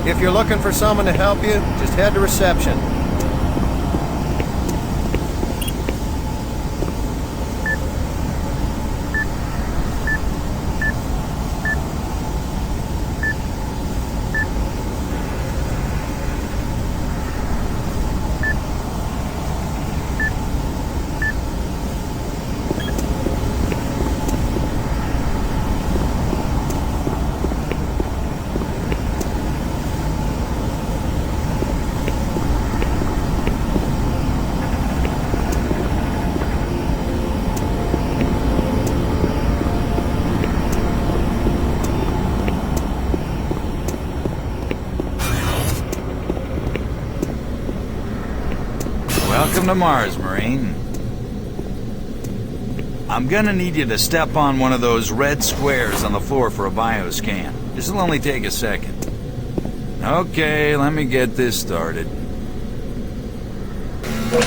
If you're looking for someone to help you, just head to reception. Welcome to Mars, Marine. I'm gonna need you to step on one of those red squares on the floor for a bioscan. This'll only take a second. Okay, let me get this started. You're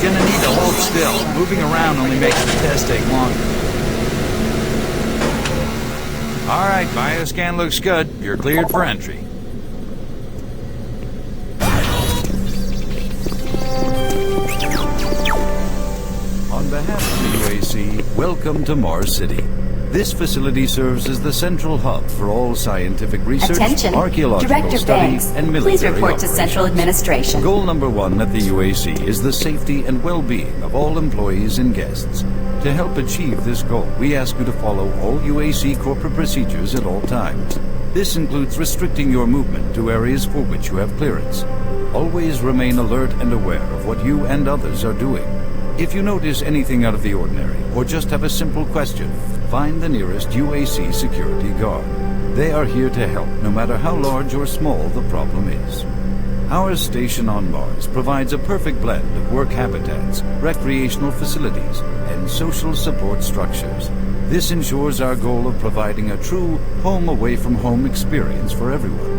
gonna need to hold still. Moving around only makes the test take longer. Alright, bioscan looks good. You're cleared for entry. On behalf of the UAC, welcome to Mars City. This facility serves as the central hub for all scientific research, Attention. archaeological Director study, Banks, and military please report operations. to Central Administration. Goal number 1 at the UAC is the safety and well-being of all employees and guests. To help achieve this goal, we ask you to follow all UAC corporate procedures at all times. This includes restricting your movement to areas for which you have clearance. Always remain alert and aware of what you and others are doing. If you notice anything out of the ordinary, or just have a simple question, find the nearest UAC security guard. They are here to help, no matter how large or small the problem is. Our station on Mars provides a perfect blend of work habitats, recreational facilities, and social support structures. This ensures our goal of providing a true home-away-from-home experience for everyone.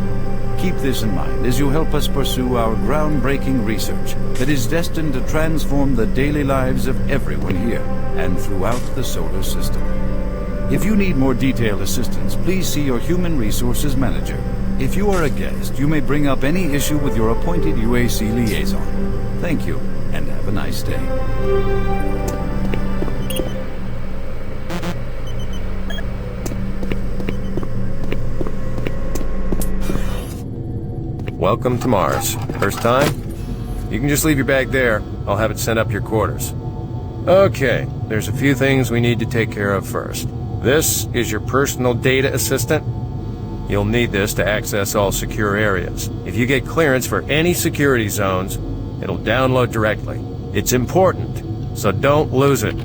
Keep this in mind as you help us pursue our groundbreaking research that is destined to transform the daily lives of everyone here and throughout the solar system. If you need more detailed assistance, please see your Human Resources Manager. If you are a guest, you may bring up any issue with your appointed UAC liaison. Thank you, and have a nice day. Welcome to Mars. First time? You can just leave your bag there. I'll have it sent up your quarters. Okay, there's a few things we need to take care of first. This is your personal data assistant. You'll need this to access all secure areas. If you get clearance for any security zones, it'll download directly. It's important, so don't lose it.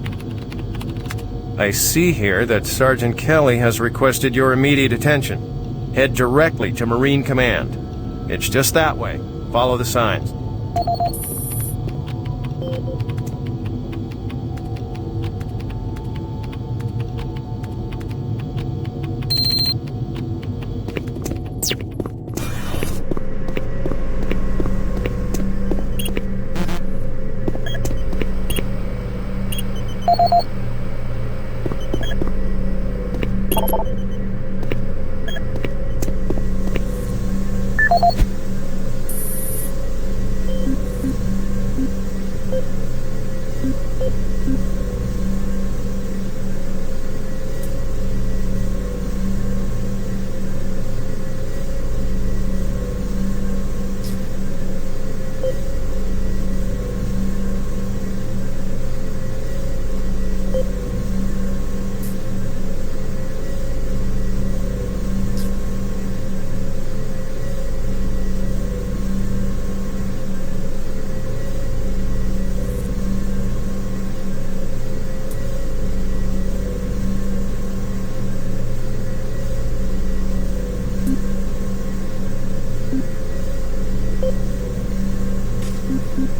I see here that Sergeant Kelly has requested your immediate attention. Head directly to Marine Command. It's just that way. Follow the signs.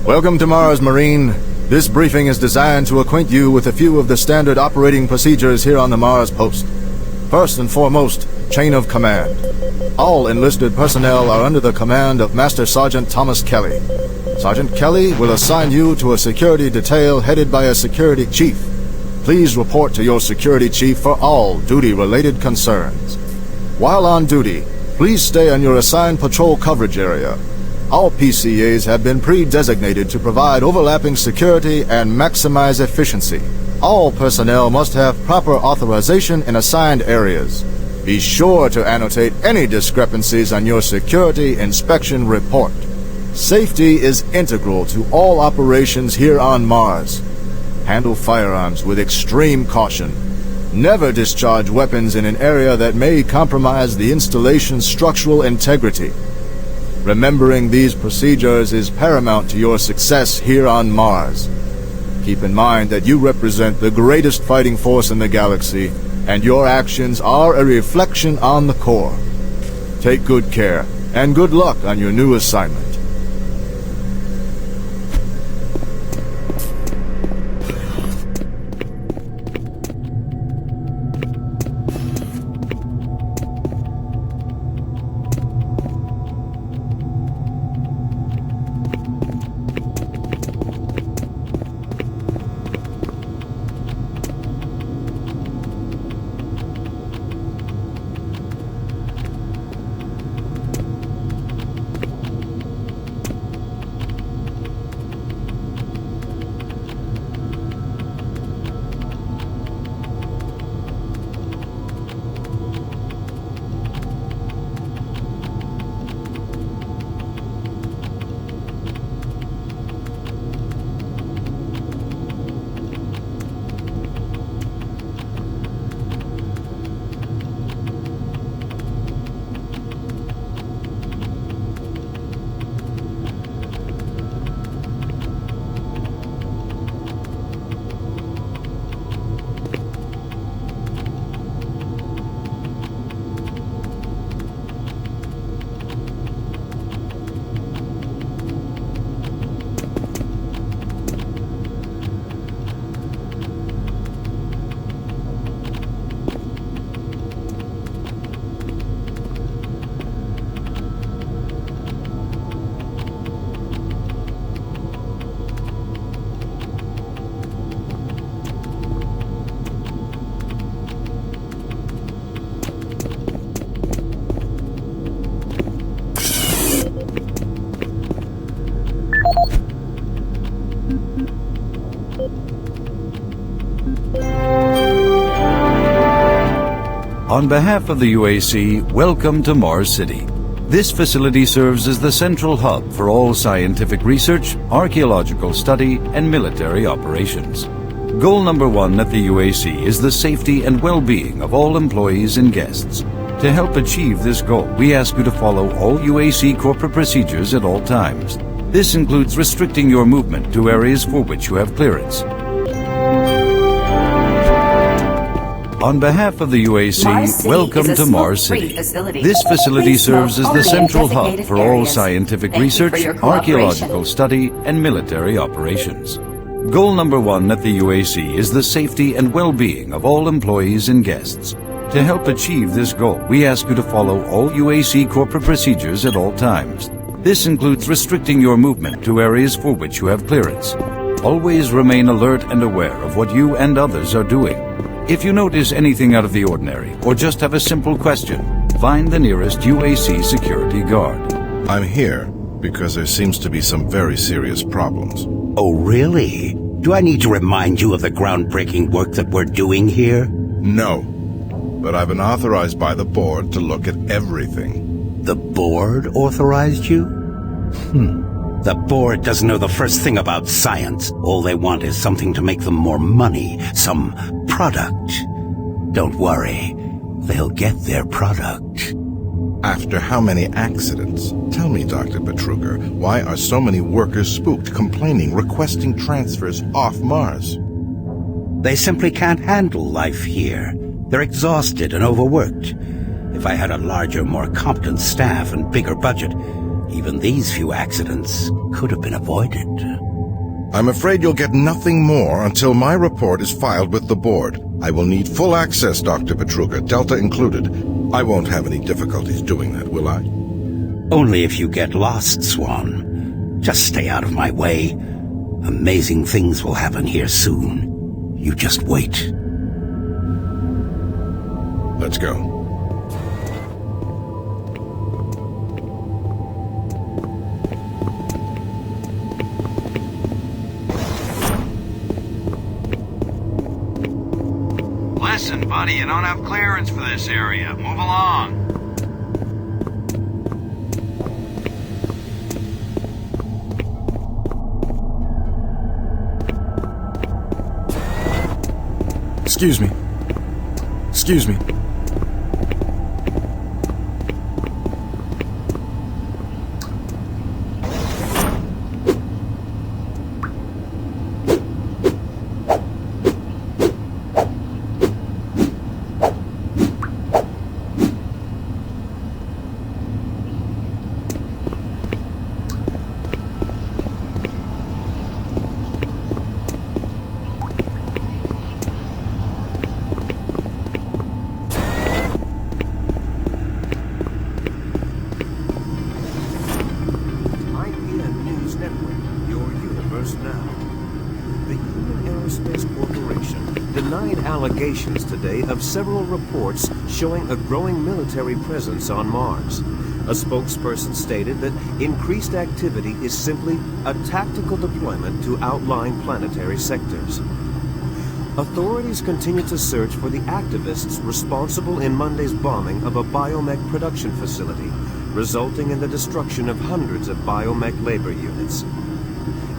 Welcome to Mars, Marine. This briefing is designed to acquaint you with a few of the standard operating procedures here on the Mars post. First and foremost, chain of command. All enlisted personnel are under the command of Master Sergeant Thomas Kelly. Sergeant Kelly will assign you to a security detail headed by a security chief. Please report to your security chief for all duty-related concerns. While on duty, please stay on your assigned patrol coverage area. All PCAs have been pre-designated to provide overlapping security and maximize efficiency. All personnel must have proper authorization in assigned areas. Be sure to annotate any discrepancies on your security inspection report. Safety is integral to all operations here on Mars. Handle firearms with extreme caution. Never discharge weapons in an area that may compromise the installation's structural integrity. Remembering these procedures is paramount to your success here on Mars. Keep in mind that you represent the greatest fighting force in the galaxy, and your actions are a reflection on the Corps. Take good care, and good luck on your new assignment. On behalf of the UAC, welcome to Mars City. This facility serves as the central hub for all scientific research, archaeological study, and military operations. Goal number 1 at the UAC is the safety and well-being of all employees and guests. To help achieve this goal, we ask you to follow all UAC corporate procedures at all times. This includes restricting your movement to areas for which you have clearance. On behalf of the UAC, welcome to Mars City. This facility serves as the central hub for all scientific research, archaeological study, and military operations. Goal number 1 at the UAC is the safety and well-being of all employees and guests. To help achieve this goal, we ask you to follow all UAC corporate procedures at all times. This includes restricting your movement to areas for which you have clearance. Always remain alert and aware of what you and others are doing. If you notice anything out of the ordinary, or just have a simple question, find the nearest UAC security guard. I'm here because there seems to be some very serious problems. Oh, really? Do I need to remind you of the groundbreaking work that we're doing here? No, but I've been authorized by the board to look at everything. The board authorized you? The board doesn't know the first thing about science. All they want is something to make them more money, some product. Don't worry, they'll get their product. After how many accidents? Tell me, Dr. Betruger, why are so many workers spooked, complaining, requesting transfers off Mars? They simply can't handle life here. They're exhausted and overworked. If I had a larger, more competent staff and bigger budget, even these few accidents could have been avoided. I'm afraid you'll get nothing more until my report is filed with the board. I will need full access, Dr. Betruger, Delta included. I won't have any difficulties doing that, will I? Only if you get lost, Swan. Just stay out of my way. Amazing things will happen here soon. You just wait. Let's go. Listen, buddy, you don't have clearance for this area. Move along. Excuse me. Excuse me. Allegations today of several reports showing a growing military presence on Mars. A spokesperson stated that increased activity is simply a tactical deployment to outlying planetary sectors. Authorities continue to search for the activists responsible in Monday's bombing of a biomech production facility, resulting in the destruction of hundreds of biomech labor units.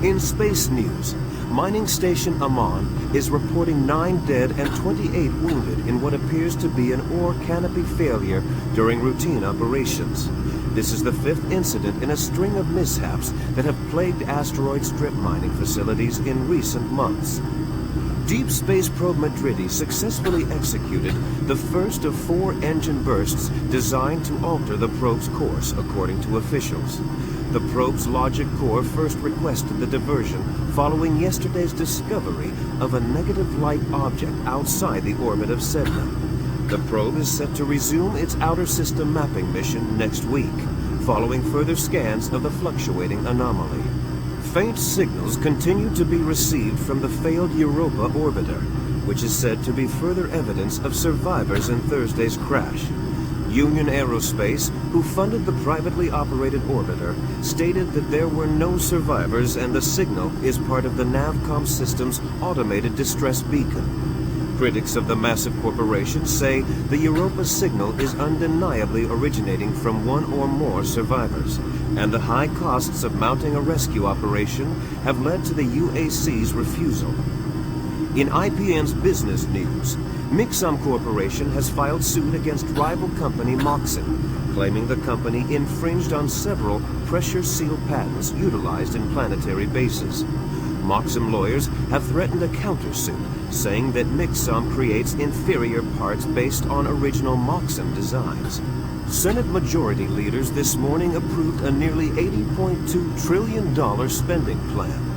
In space news, Mining Station Amman is reporting 9 dead and 28 wounded in what appears to be an ore canopy failure during routine operations. This is the 5th incident in a string of mishaps that have plagued asteroid strip mining facilities in recent months. Deep Space Probe Madridi successfully executed the first of 4 engine bursts designed to alter the probe's course, according to officials. The probe's logic core first requested the diversion following yesterday's discovery of a negative light object outside the orbit of Sedna. The probe is set to resume its outer system mapping mission next week, following further scans of the fluctuating anomaly. Faint signals continue to be received from the failed Europa orbiter, which is said to be further evidence of survivors in Thursday's crash. Union Aerospace, who funded the privately operated orbiter, stated that there were no survivors and the signal is part of the Navcom system's automated distress beacon. Critics of the massive corporation say the Europa signal is undeniably originating from one or more survivors, and the high costs of mounting a rescue operation have led to the UAC's refusal. In IPN's business news, Mixom Corporation has filed suit against rival company Moxon, claiming the company infringed on several pressure-seal patents utilized in planetary bases. Moxon lawyers have threatened a countersuit, saying that Mixom creates inferior parts based on original Moxon designs. Senate Majority Leaders this morning approved a nearly $80.2 trillion spending plan.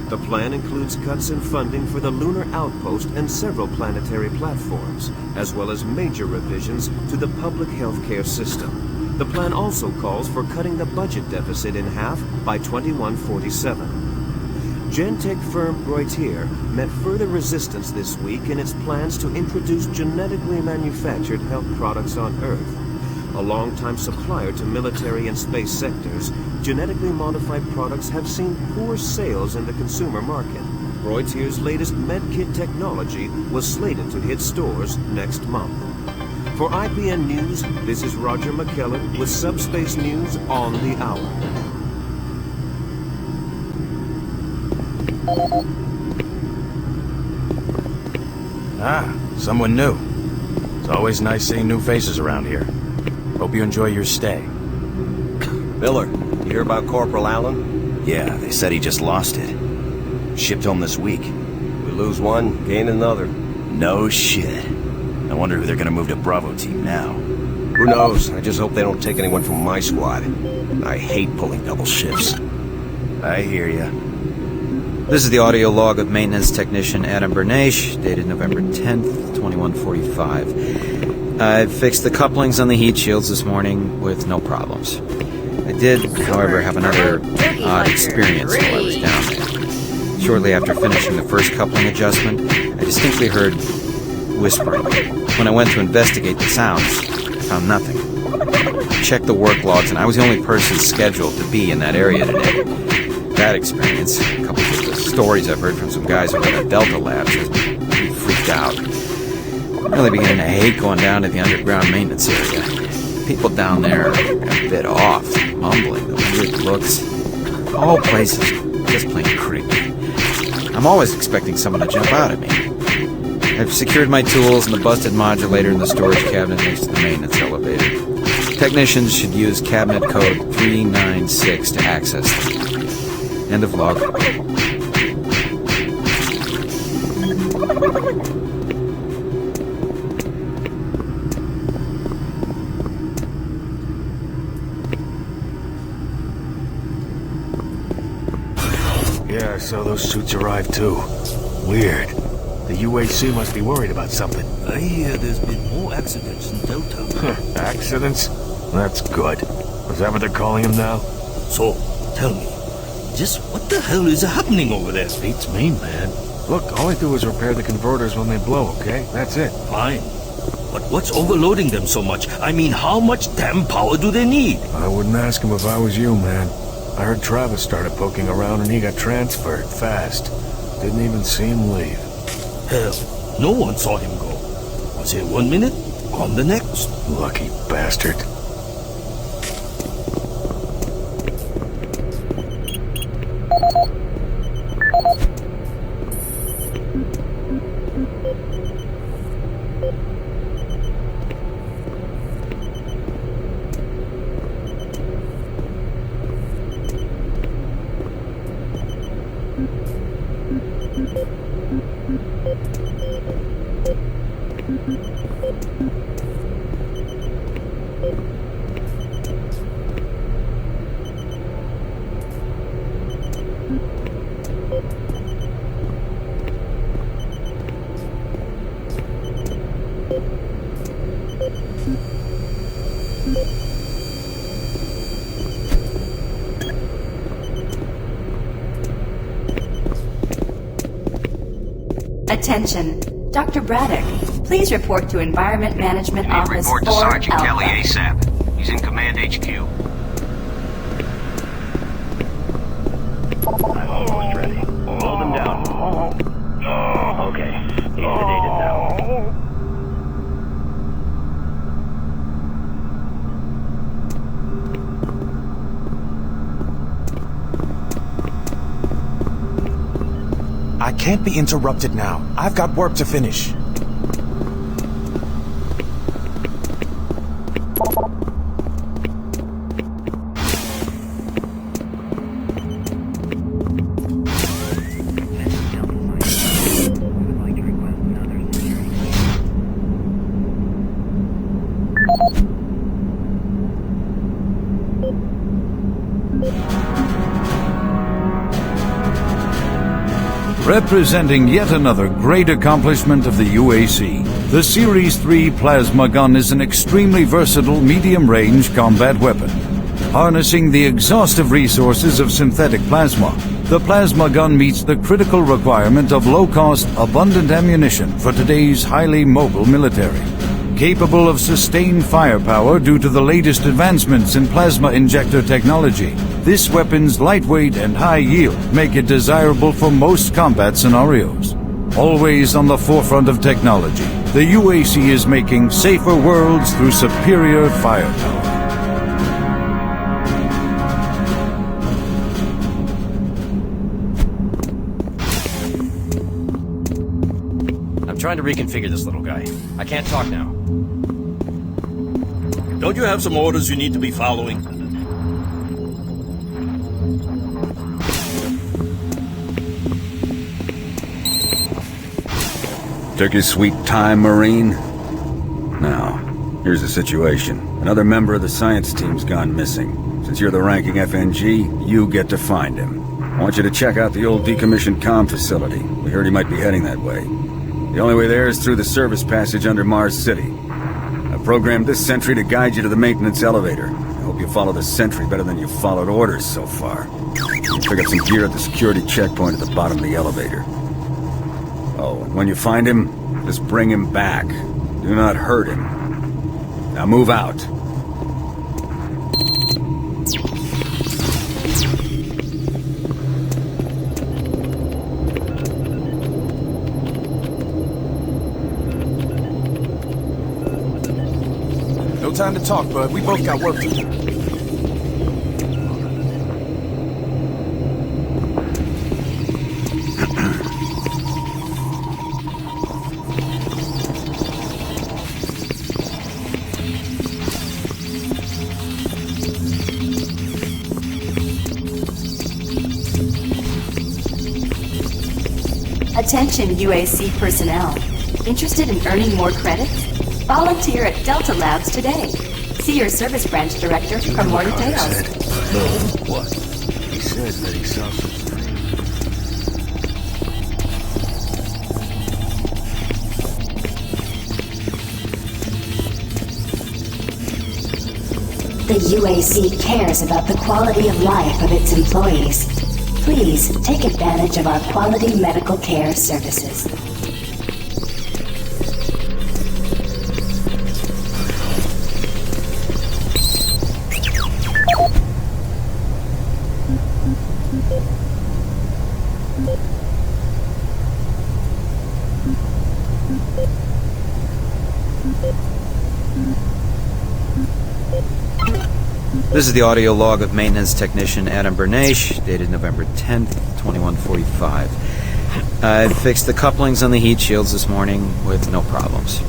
The plan includes cuts in funding for the lunar outpost and several planetary platforms, as well as major revisions to the public health care system. The plan also calls for cutting the budget deficit in half by 2147. Gentech firm Reutier met further resistance this week in its plans to introduce genetically manufactured health products on Earth. A longtime supplier to military and space sectors, genetically modified products have seen poor sales in the consumer market. Reutier's latest medkit technology was slated to hit stores next month. For IPN News, this is Roger McKellen with Subspace News on the Hour. Ah, someone new. It's always nice seeing new faces around here. Hope you enjoy your stay. Miller, you hear about Corporal Allen? Yeah, they said he just lost it. Shipped home this week. We lose one, gain another. No shit. I wonder who they're gonna move to Bravo team now. Who knows? I just hope they don't take anyone from my squad. I hate pulling double shifts. I hear ya. This is the audio log of maintenance technician Adam Bernache, dated November 10th, 2145. I fixed the couplings on the heat shields this morning with no problems. I did, however, have another odd experience while I was down there. Shortly after finishing the first coupling adjustment, I distinctly heard whispering. When I went to investigate the sounds, I found nothing. I checked the work logs, and I was the only person scheduled to be in that area today. That experience, coupled with the stories I've heard from some guys over at Delta Labs, has me freaked out. I'm really beginning to hate going down to the underground maintenance area. People down there are a bit off, mumbling, the weird looks. The whole place is just plain creepy. I'm always expecting someone to jump out at me. I've secured my tools and the busted modulator in the storage cabinet next to the maintenance elevator. Technicians should use cabinet code 396 to access them. End of log. Yeah, so those suits arrived too. Weird. The UAC must be worried about something. I hear there's been more accidents in Delta. Accidents? That's good. Is that what they're calling them now? So, tell me, just what the hell is happening over there? Beats me, man. Look, all I do is repair the converters when they blow, okay? That's it. Fine. But what's overloading them so much? I mean, how much damn power do they need? I wouldn't ask him if I was you, man. I heard Travis started poking around and he got transferred fast. Didn't even see him leave. Hell, no one saw him go. Was here 1 minute, gone the next. Lucky bastard. Attention. Dr. Braddock, please report to Environment Management Office Report to 4 Sergeant Alpha. Kelly ASAP. He's in Command HQ. I'm almost ready. Hold him down. Okay, he's sedated now. I can't be interrupted now. I've got work to finish. Representing yet another great accomplishment of the UAC, the Series 3 plasma gun is an extremely versatile medium-range combat weapon. Harnessing the exhaustive resources of synthetic plasma, the plasma gun meets the critical requirement of low-cost, abundant ammunition for today's highly mobile military. Capable of sustained firepower due to the latest advancements in plasma injector technology, this weapon's lightweight and high yield make it desirable for most combat scenarios. Always on the forefront of technology, the UAC is making safer worlds through superior firepower. I'm trying to reconfigure this little guy. I can't talk now. Don't you have some orders you need to be following? Took your sweet time, Marine? Now, here's the situation. Another member of the science team's gone missing. Since you're the ranking FNG, you get to find him. I want you to check out the old decommissioned comm facility. We heard he might be heading that way. The only way there is through the service passage under Mars City. I programmed this sentry to guide you to the maintenance elevator. I hope you follow the sentry better than you've followed orders so far. You pick up some gear at the security checkpoint at the bottom of the elevator. Oh, and when you find him, just bring him back. Do not hurt him. Now move out. time to talk, bud. We both got work to do. Attention UAC personnel. Interested in earning more credits? Volunteer at Delta Labs today. See your service branch director for more details. No, what? He says that he saw something. The UAC cares about the quality of life of its employees. Please take advantage of our quality medical care services. This is the audio log of maintenance technician Adam Bernache, dated November 10th, 2145. I fixed the couplings on the heat shields this morning with no problems.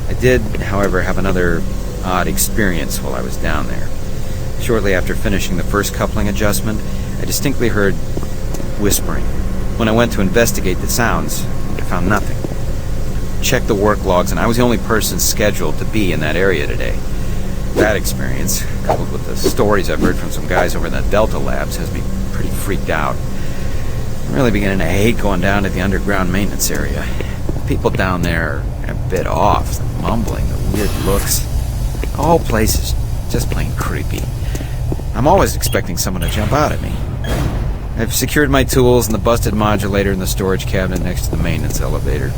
I did, however, have another odd experience while I was down there. Shortly after finishing the first coupling adjustment, I distinctly heard whispering. When I went to investigate the sounds, I found nothing. Checked the work logs, and I was the only person scheduled to be in that area today. That experience, coupled with the stories I've heard from some guys over in the Delta Labs, has me pretty freaked out. I'm really beginning to hate going down to the underground maintenance area. People down there are a bit off, the mumbling, the weird looks. The whole place is just plain creepy. I'm always expecting someone to jump out at me. I've secured my tools and the busted modulator in the storage cabinet next to the maintenance elevator.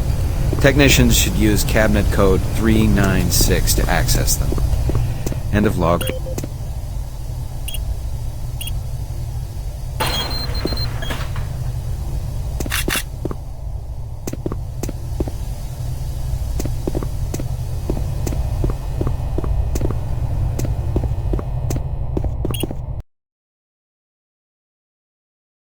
Technicians should use cabinet code 396 to access them. End of log.